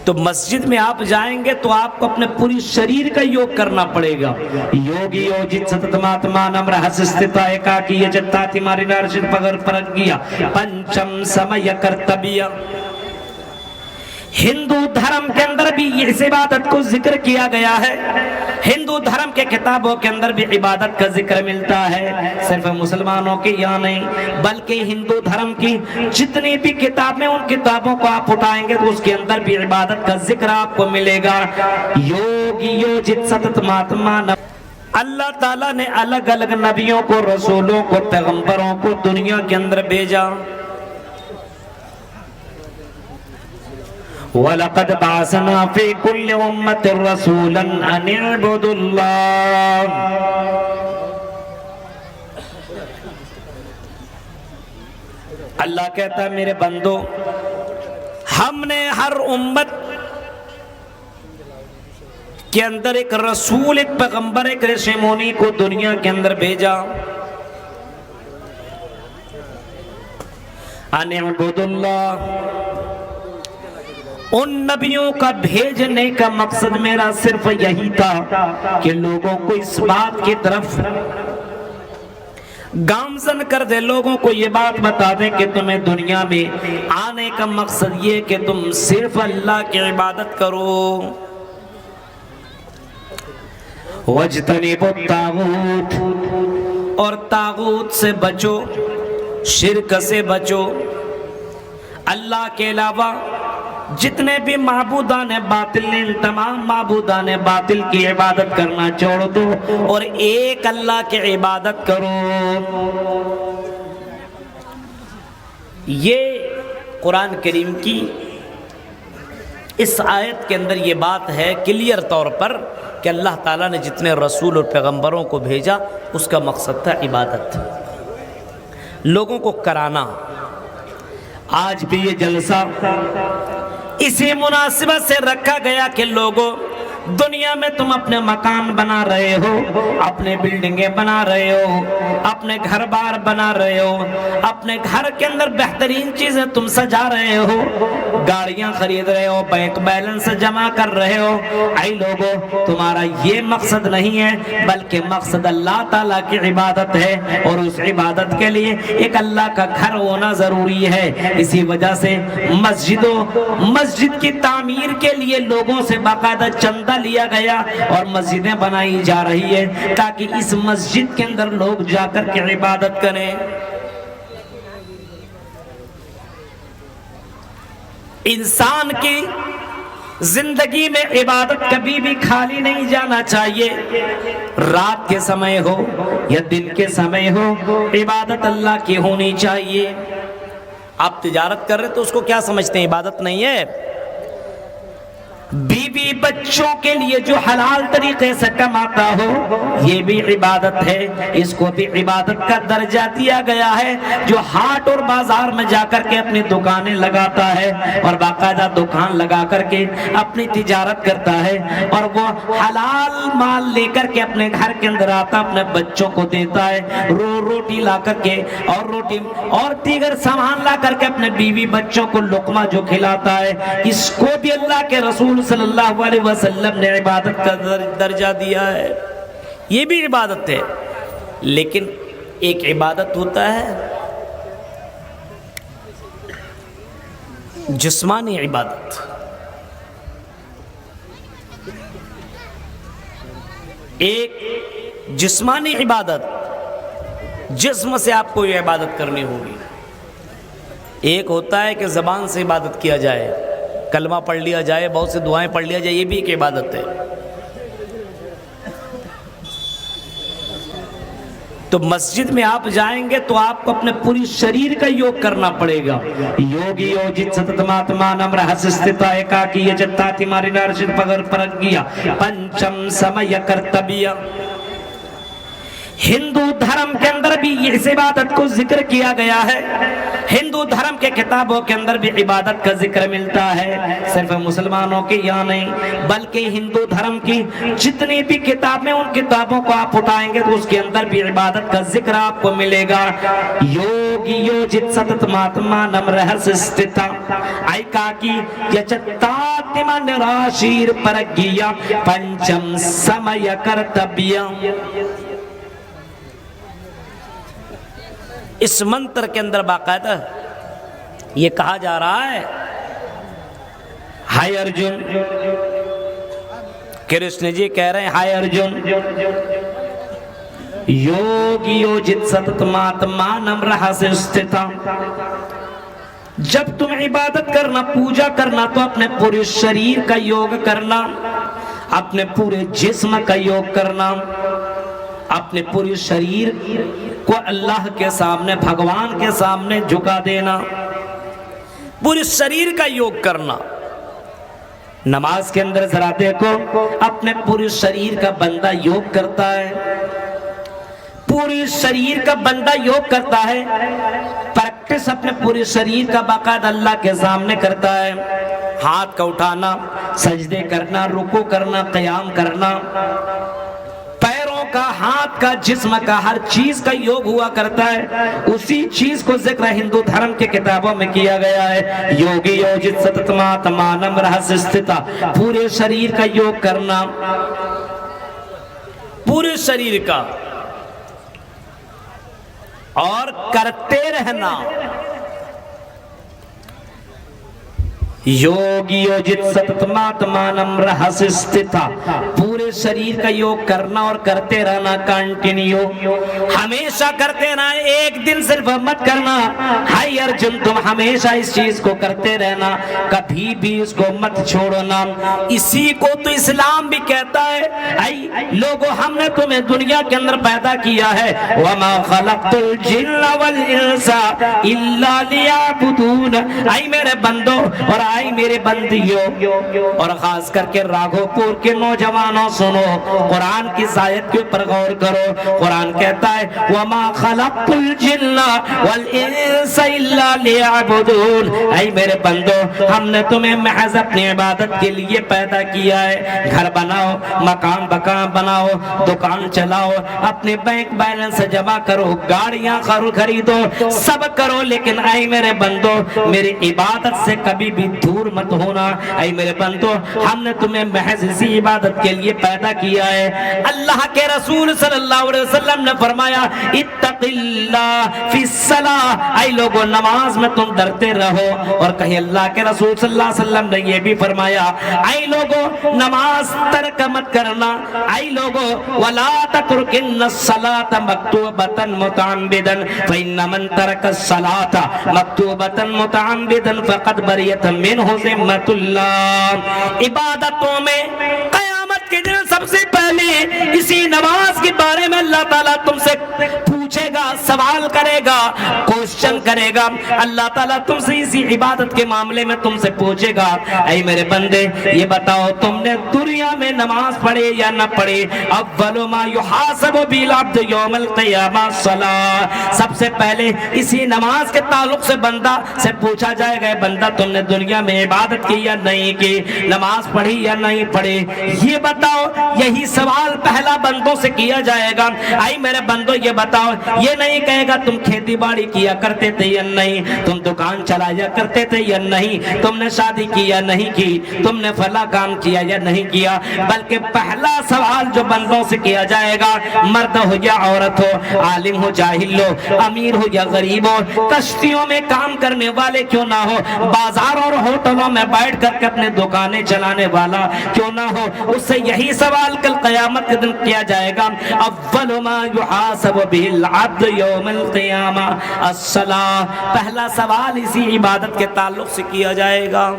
تو مسجد میں آپ جائیں گے تو آپ کو اپنے پوری شریر کا یوگ کرنا پڑے گا. یوگی یوجت ستتماتمانم رہسستتا ایکاکی یجتاتی مارینا رشد پگر پرگیا پنچم سمయ کرتبیہ. ہندو دھرم کے اندر بھی اس عبادت کو ذکر کیا گیا ہے. ہندو دھرم کے کتابوں کے اندر بھی عبادت کا ذکر ملتا ہے. صرف مسلمانوں کی یہاں نہیں بلکہ ہندو دھرم کی جتنی بھی کتابیں ان کتابوں کو آپ اٹھائیں گے تو اس کے اندر بھی عبادت کا ذکر آپ کو ملے گا. یوگی یوجت ستتماتمان. اللہ تعالیٰ نے الگ الگ نبیوں کو، رسولوں کو، پیغمبروں کو دنیا کے اندر بھیجا. وَلَقَدْ بَعَثْنَا فِي كُلِّ أُمَّةٍ رَسُولًا أَنِ اعْبُدُوا اللَّهَ. اللہ کہتا ہے میرے بندو، ہم نے ہر امت کے اندر ایک رسول، ایک پیغمبر، ایک رشی مونی کو دنیا کے اندر بھیجا. أَنِ اعْبُدُوا اللَّهَ. ان نبیوں کا بھیجنے کا مقصد میرا صرف یہی تھا کہ لوگوں کو اس بات کی طرف گامزن کر دے، لوگوں کو یہ بات بتا دیں کہ تمہیں دنیا میں آنے کا مقصد یہ کہ تم صرف اللہ کی عبادت کرو. وَاجْتَنِبُوا الطَّاغُوتَ. اور طاغوت سے بچو، شرک سے بچو. اللہ کے علاوہ جتنے بھی معبودان باطل ہیں، ان تمام معبودان باطل کی عبادت کرنا چھوڑ دو اور ایک اللہ کی عبادت کرو. یہ قرآن کریم کی اس آیت کے اندر یہ بات ہے کلیئر طور پر کہ اللہ تعالیٰ نے جتنے رسول اور پیغمبروں کو بھیجا اس کا مقصد تھا عبادت، لوگوں کو کرانا. آج بھی یہ جلسہ اسی مناسبت سے رکھا گیا کہ لوگوں، دنیا میں تم اپنے مکان بنا رہے ہو، اپنے بلڈنگیں بنا رہے ہو، اپنے گھر بار بنا رہے ہو، اپنے گھر کے اندر بہترین چیزیں تم سجا رہے ہو، گاڑیاں خرید رہے ہو، بینک بیلنس جمع کر رہے ہو. اے لوگوں، تمہارا یہ مقصد نہیں ہے بلکہ مقصد اللہ تعالیٰ کی عبادت ہے، اور اس عبادت کے لیے ایک اللہ کا گھر ہونا ضروری ہے. اسی وجہ سے مسجد کی تعمیر کے لیے لوگوں سے باقاعدہ چندہ لیا گیا اور مسجدیں بنائی جا رہی ہے تاکہ اس مسجد کے اندر لوگ جا کر کے عبادت کریں. انسان کی زندگی میں عبادت کبھی بھی خالی نہیں جانا چاہیے. رات کے سمے ہو یا دن کے سمے ہو، عبادت اللہ کی ہونی چاہیے. آپ تجارت کر رہے تو اس کو کیا سمجھتے ہیں؟ عبادت نہیں ہے. بیوی بچوں کے لیے جو حلال طریقے سے کماتا ہو یہ بھی عبادت ہے، اس کو بھی عبادت کا درجہ دیا گیا ہے. جو ہاٹ اور بازار میں جا کر کے اپنی دکانیں لگاتا ہے اور باقاعدہ دکان لگا کر کے اپنی تجارت کرتا ہے اور وہ حلال مال لے کر کے اپنے گھر کے اندر آتا، اپنے بچوں کو دیتا ہے، روٹی لا کر کے اور روٹی اور دیگر سامان لا کر کے اپنے بیوی بچوں کو لقمہ جو کھلاتا ہے، اس کو بھی اللہ کے رسول صلی اللہ علیہ وسلم نے عبادت کا درجہ دیا ہے. یہ بھی عبادت ہے. لیکن ایک عبادت ہوتا ہے جسمانی عبادت، ایک جسمانی عبادت، جسم سے آپ کو یہ عبادت کرنی ہوگی. ایک ہوتا ہے کہ زبان سے عبادت کیا جائے، کلمہ پڑھ لیا جائے، بہت سی دعائیں پڑھ لیا جائے، یہ بھی ایک عبادت ہے. تو مسجد میں آپ جائیں گے تو آپ کو اپنے پوری شریر کا یوگ کرنا پڑے گا. یوگی یوجت ستتماتمانم رہسستتا ایکاکی یجتاتی مارینا رشد پگر پرگیا پنچم سمయ کرتبیہ. ہندو دھرم کے اندر بھی اس عبادت کو ذکر کیا گیا ہے، ہندو دھرم کے کتابوں کے اندر بھی عبادت کا ذکر ملتا ہے، صرف مسلمانوں کی یہاں نہیں بلکہ ہندو دھرم کی جتنی بھی کتابیں، ان کتابوں کو آپ اٹھائیں گے تو اس کے اندر بھی عبادت کا ذکر آپ کو ملے گا۔ یوگی یوجت ستت ماتمانم رہسستھا ایکاکی یچتاتمن راشیر پرگیا پنچم سمے کرتبیم۔ اس منتر کے اندر باقاعدہ یہ کہا جا رہا ہے، ہائے ارجن، کرشن جی کہہ رہے ہیں ہائے ارجن، یوگی یوجت ستتماتمانم رہسستھا، جب تم عبادت کرنا، پوجا کرنا تو اپنے پورے شریر کا یوگ کرنا، اپنے پورے جسم کا یوگ کرنا، اپنے پورے شریر کو اللہ کے سامنے، بھگوان کے سامنے جھکا دینا، پورے شریر کا یوگ کرنا۔ نماز کے اندر ذرا دیکھو، اپنے پورے شریر کا بندہ یوگ کرتا ہے، پورے شریر کا بندہ یوگ کرتا ہے، پریکٹس اپنے پورے شریر کا باقاعدہ اللہ کے سامنے کرتا ہے، ہاتھ کا اٹھانا، سجدے کرنا، رکوع کرنا، قیام کرنا، کا، ہاتھ کا، جسم کا، ہر چیز کا یوگ ہوا کرتا ہے۔ اسی چیز کو ذکر ہندو دھرم کے کتابوں میں کیا گیا ہے، یوگی یوجت ستتماتمانم رہسستھا، پورے شریر کا یوگ کرنا، پورے شریر کا، اور کرتے رہنا۔ یوگی یوجت ستتماتمانم رہسستھا، پورے شریر کا یوگ کرنا اور کرتے رہنا، کنٹینیو، ہمیشہ کرتے رہنا، ایک دن صرف مت کرنا۔ ہائی ارجن، تم ہمیشہ اس چیز کو کرتے رہنا، کبھی بھی اس کو مت چھوڑنا۔ اسی کو تو اسلام بھی کہتا ہے، اے لوگو ہم نے تمہیں دنیا کے اندر پیدا کیا ہے، وَمَا خَلَقْتُ الْجِنَّ وَالْإِنسَ إِلَّا لِيَعْبُدُونَ، اے میرے بندو اور آئی میرے بندیوں، اور خاص کر کے راگھو پور کے نوجوانوں سنو، قرآن کی آیت کے اوپر غور کرو۔ قرآن کہتا ہے وَمَا خَلَقْتُ الْجِنَّ وَالْإِنسَ إِلَّا لِيَعْبُدُونَ، اے میرے بندو ہم نے تمہیں محض اپنی عبادت کے لیے پیدا کیا ہے۔ گھر بناؤ، مکان بناؤ، دکان چلاؤ، اپنے بینک بیلنس جمع کرو، گاڑیاں خریدو، سب کرو، لیکن اے میرے بندو میری عبادت سے کبھی بھی دور مت ہونا۔ اے میرے بندو ہم نے تمہیں محض اسی عبادت کے لیے پیدا کیا ہے۔ اللہ کے رسول صلی اللہ علیہ وسلم نے فرمایا اتق اللہ فی الصلاۃ، اے لوگو نماز میں تم ڈرتے رہو، اور کہیں اللہ کے رسول صلی اللہ علیہ وسلم نے یہ بھی فرمایا اے لوگو نماز ترک مت کرنا، اے لوگو ولا تترکن الصلاۃ مکتوبۃ متعمدا فإن من ترک الصلاۃ مکتوبۃ متعمدا فقد بریت منہ ذمۃ اللہ۔ عبادتوں میں قیامت کے دن سب سے پہلے اسی نماز کے بارے میں اللہ تعالیٰ تم سے پوچھے گا، سوال کرے گا، کوشچن کرے گا۔ اللہ تعالیٰ تم سے اسی عبادت کے معاملے میں تم سے پوچھے گا اے میرے بندے یہ بتاؤ تم نے دنیا میں نماز پڑھے یا نہ پڑھے؟ اول ما یحاسب به العبد یوم القیامہ الصلاۃ، سب سے پہلے اسی نماز کے تعلق سے بندہ سے پوچھا جائے گا بندہ تم نے دنیا میں عبادت کی یا نہیں کی، نماز پڑھی یا نہیں پڑھی، یہ بتاؤ۔ یہی سوال پہلا بندوں سے کیا جائے گا۔ اے میرے بندو یہ بتاؤ، یہ نہیں کہے گا تم کھیتی باڑی کیا کرتے تھے یا نہیں، تم دکان چلایا کرتے تھے یا نہیں، تم نے شادی کی یا نہیں کی، تم نے فلاں کام کیا یا نہیں کیا، بلکہ پہلا سوال جو بندوں سے کیا جائے گا، مرد ہو یا عورت ہو، عالم ہو جاہل ہو، امیر ہو یا غریب ہو، کشتیوں میں کام کرنے والے کیوں نہ ہو، بازاروں اور ہوٹلوں میں بیٹھ کر کے اپنے دکانیں چلانے والا کیوں نہ ہو، اس سے یہی سوال کل قیامت کے دن کیا جائے گا۔ اول ما یحاسب به العبد یوم القیامہ الصلاۃ، پہلا سوال اسی عبادت کے تعلق سے کیا جائے گا۔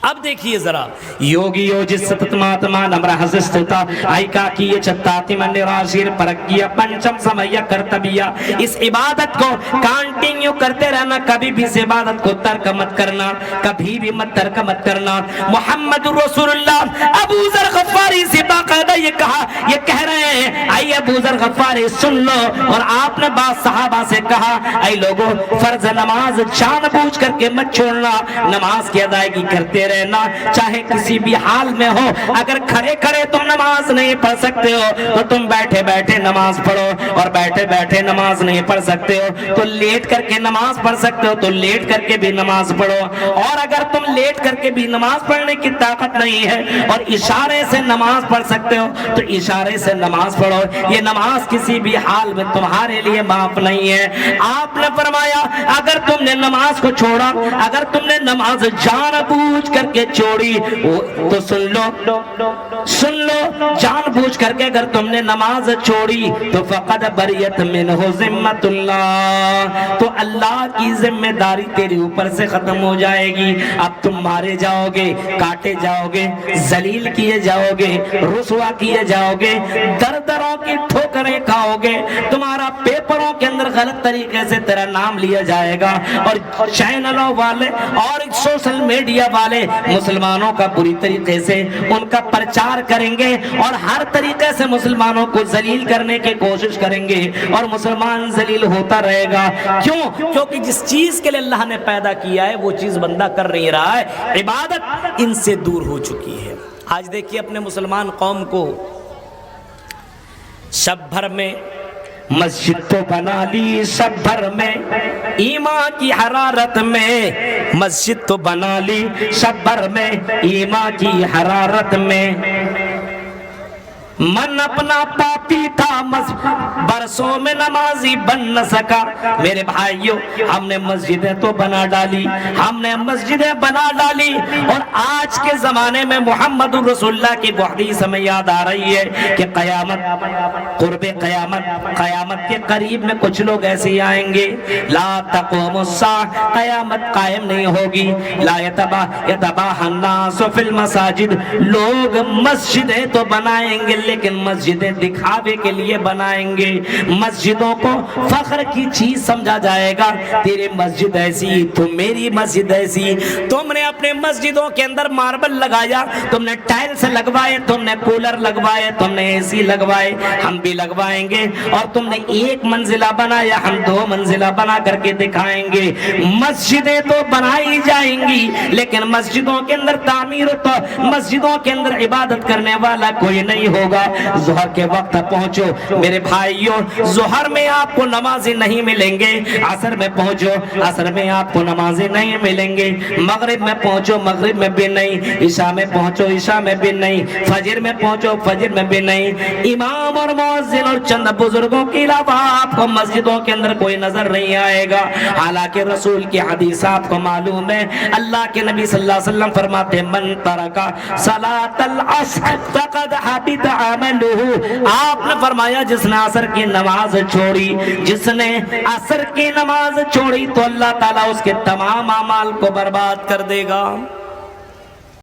اب دیکھیے ذرا یوگیو جس ستتماتما نمرہزستتا آئیکا کیے چتاتی من راشیر پرکیا پنچم سمیہ کرتبیا. اس عبادت کو کانٹینیو کرتے رہنا, کبھی بھی اس عبادت کو ترک مت کرنا, کبھی بھی مت ترک مت کرنا. محمد رسول اللہ ابو ذر غفاری سے باقاعدہ یہ کہا, یہ کہہ رہے ہیں آئیے ابو ذر غفاری سن لو. اور آپ نے بعض صحابہ سے کہا اے لوگوں فرض نماز جان بوجھ کر کے مت چھوڑنا, نماز کی ادائیگی کرتے رہنا چاہے کسی بھی حال میں ہو. اگر کھڑے کھڑے تم نماز نہیں پڑھ سکتے ہو تو تم بیٹھے بیٹھے نماز پڑھو, اور بیٹھے بیٹھے نماز نہیں پڑھ سکتے ہو تو لیٹ کر کے نماز پڑھ سکتے ہو تو لیٹ کر کے بھی نماز پڑھو. اور اگر تم لیٹ کر کے بھی نماز پڑھنے کی طاقت نہیں ہے اور اشارے سے نماز پڑھ سکتے ہو تو اشارے سے نماز پڑھو. یہ نماز کسی بھی حال میں تمہارے لیے معاف نہیں ہے. آپ نے فرمایا اگر تم نے نماز کو چھوڑا, اگر تم نے نماز جان بوجھ کر کے چھوڑی تو سن لو جان بوجھ کر کے اگر تم نے نماز چھوڑی تو فقد بریت منہ ذمۃ اللہ, تو اللہ کی ذمہ داری تیرے اوپر سے ختم ہو جائے گی. اب تم مارے جاؤ گے, کاٹے جاؤ گے, ذلیل کیے جاؤ گے, رسوا کیے جاؤ گے, در دروں کی ٹھوکریں کھاؤ گے, تمہارا پیپروں کے اندر غلط طریقے سے تیرا نام لیا جائے گا, اور چینلوں والے اور سوشل میڈیا والے مسلمانوں کا بری طریقے سے ان کا پرچار کریں گے اور ہر طریقے سے مسلمانوں کو ذلیل کرنے کی کوشش کریں گے, اور مسلمان ذلیل ہوتا رہے گا. کیوں؟ کیونکہ جس چیز کے لیے اللہ نے پیدا کیا ہے وہ چیز بندہ کر نہیں رہا ہے, عبادت ان سے دور ہو چکی ہے. آج دیکھیے اپنے مسلمان قوم کو شب بھر میں مسجد تو بنا لی, شب بھر میں ایمان کی حرارت میں مسجد تو بنا لی, شب بھر میں ایمان کی حرارت میں من اپنا پاپی تھا برسوں میں نمازی بن نہ سکا. میرے بھائیوں ہم نے مسجدیں تو بنا ڈالی, ہم نے مسجدیں بنا ڈالی, اور آج کے زمانے میں محمد رسول اللہ کی وہ حدیث ہمیں یاد آ رہی ہے کہ قیامت, قرب قیامت, قیامت کے قریب میں کچھ لوگ ایسے آئیں گے لا تقوم الساعہ, قیامت قائم نہیں ہوگی, لا یتباہ الناس فی المساجد, لوگ مسجدیں تو بنائیں گے لیکن مسجدیں دکھاوے کے لیے بنائیں گے, مسجدوں کو فخر کی چیز سمجھا جائے گا. تیری مسجد ایسی تو میری مسجد ایسی, تم نے اپنے مسجدوں کے اندر ماربل لگایا, تم نے ٹائلز لگوائے, تم نے کولر لگوائے, تم نے اے سی لگوائے, ہم بھی لگوائیں گے, اور تم نے ایک منزلہ بنایا, ہم 2 منزلہ بنا کر کے دکھائیں گے. مسجدیں تو بنائی جائیں گی لیکن مسجدوں کے اندر تعمیر, تو مسجدوں کے اندر عبادت کرنے والا کوئی نہیں ہوگا. ظہر کے وقت پہنچو میرے بھائیوں, ظہر میں آپ کو نمازیں نہیں ملیں گے, عصر میں پہنچو, عصر میں آپ کو نمازیں نہیں ملیں گے, مغرب میں پہنچو, مغرب میں بھی نہیں, عشاء میں پہنچو, عشاء میں بھی نہیں, فجر میں پہنچو, فجر میں بھی نہیں. امام اور مؤذن اور چند بزرگوں کے علاوہ آپ کو مسجدوں کے اندر کوئی نظر نہیں آئے گا. حالانکہ رسول کی حدیث آپ کو معلوم ہے, اللہ کے نبی صلی اللہ علیہ وسلم فرماتے من ترکا صلاۃ العصر فقد حبط عملہ. آپ نے فرمایا جس نے عصر کی نماز چھوڑی, جس نے عصر کی نماز چھوڑی تو اللہ تعالیٰ اس کے تمام اعمال کو برباد کر دے گا.